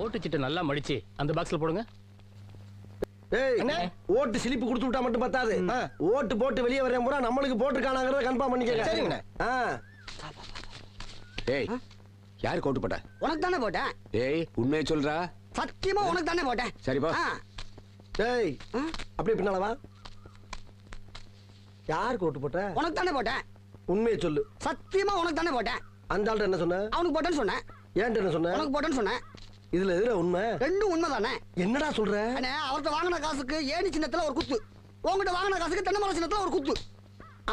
ஓட்டு சீட்டை நல்லா மடிச்சு அந்த பாக்ஸ்ல போடுங்க. ஓட்டு சிலிப்பு கொடுத்து விட்டா மட்டும் பத்தாது. ஓட்டு போட்டு வெளியே வரேன் பூரா நம்மளுக்கு போட்டுருக்கானாங்கிறத கன்ஃபார்ம் பண்ணிக்கங்க. சரிங்கண்ணே. ஏய் யாருக்கு ஓட்டு போட்ட? உனக்கு தானே போட்டேன். ஏய் உண்மையை சொல்றா. சத்தியமா உனக்கு தானே போட்டேன். சரிப்பா. டேய் அப்படியே பின்னால வா. யாருக்கு ஓட்டு போட்ட? உனக்கு தானே போட்டேன். உண்மையை சொல்லு. சத்தியமா உனக்கு தானே போட்டேன். அந்த ஆள்கிட்ட என்ன சொன்ன? அவனுக்கு போட்டேன்னு சொன்னேன். ஏன்ட்ட என்ன சொன்ன? உனக்கு போட்டேன்னு சொன்னேன். இதுல எதுல உண்மை? ரெண்டும் உண்மைதானே. என்னடா சொல்ற? அண்ணே அவர்கிட்ட வாங்கின காசுக்கு ஏணி சின்னத்துல ஒரு குத்து, உங்ககிட்ட வாங்கின காசுக்கு தென்னை சின்னத்துல ஒரு குத்து.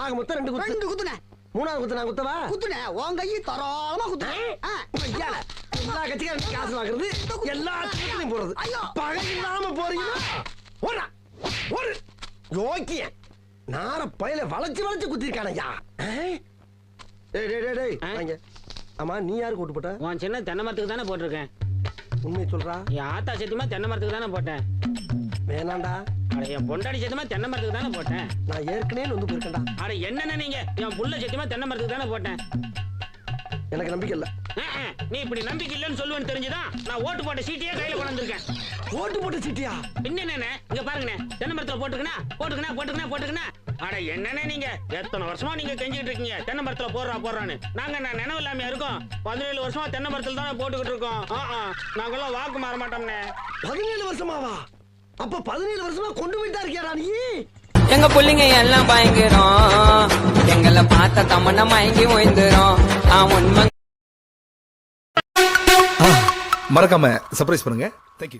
ஆக மொத்தம் ரெண்டு குத்து. ரெண்டு குத்துனே. மூணாவது குத்து நான் குத்தவா? குத்துனே உன் கையை தாராளமா குத்துனேன். எல்லா கட்சிக்காரும் காசு வாங்குறது, எல்லா கட்சிகளையும் போறது. பகை இல்லாம போறீங்கன்னா ஓடா ஒரு யோக்கிய நார பயில வளைச்சு வளைச்சு குத்திருக்கானயா. டேய் டேய் டேய் டேய் வாங்க. ஆமா நீ யாருக்கு ஓட்டு போட்ட? உன் சின்ன தென்னை மரத்துக்கு தானே போட்டிருக்கேன். உண்மையை சொல்றா. என் ஆத்தா சத்தியமா தென்னை மரத்துக்கு தானே போட்டேன். வேணாண்டா. அட என் பொண்டாடி சத்தியமா தென்னை மரத்துக்கு தானே போட்டேன். நான் ஏற்கனவே வந்து போயிருக்கேன்டா. அட என்னென்ன நீங்க என் புள்ள சத்தியமா தென்னை மரத்துக்கு தானே போட்டேன். எனக்கு நம்பிக்கை இல்ல. நீ இப்படி நம்பிக்கை இல்லைன்னு சொல்லுவேன்னு தெரிஞ்சுதான் நான் ஓட்டு போட்ட சீட்டையே கையில கொண்டு வந்திருக்கேன். ஓட்டு போட்ட சீட்டியா? பின்ன என்னண்ணே இங்க பாருங்கண்ணே, தென்னை மரத்துல போட்டுக்கணா. அட என்னண்ணே நீங்க எத்தனை வருஷமா நீங்க கெஞ்சிட்டு இருக்கீங்க தென்னை மரத்துல போடுறான்னு. நாங்க நான் நினைவு இல்லாம இருக்கோம். 17 வருஷமா தென்னை மரத்துல தானே போட்டுக்கிட்டு இருக்கோம். நாங்கெல்லாம் வாக்கு மாற மாட்டோம்னே. 17 வருஷமாவா? அப்ப 17 வருஷமா கொண்டு போயிட்டா இருக்கியாடா நீ? எங்க புள்ளிங்க எல்லாம் பயங்கரம், எங்களை பார்த்த தமன்னா மயங்கி ஓய்ந்துரும். உண்மை மறக்காம சர்ப்ரைஸ் பண்ணுங்க. தேங்க்யூ.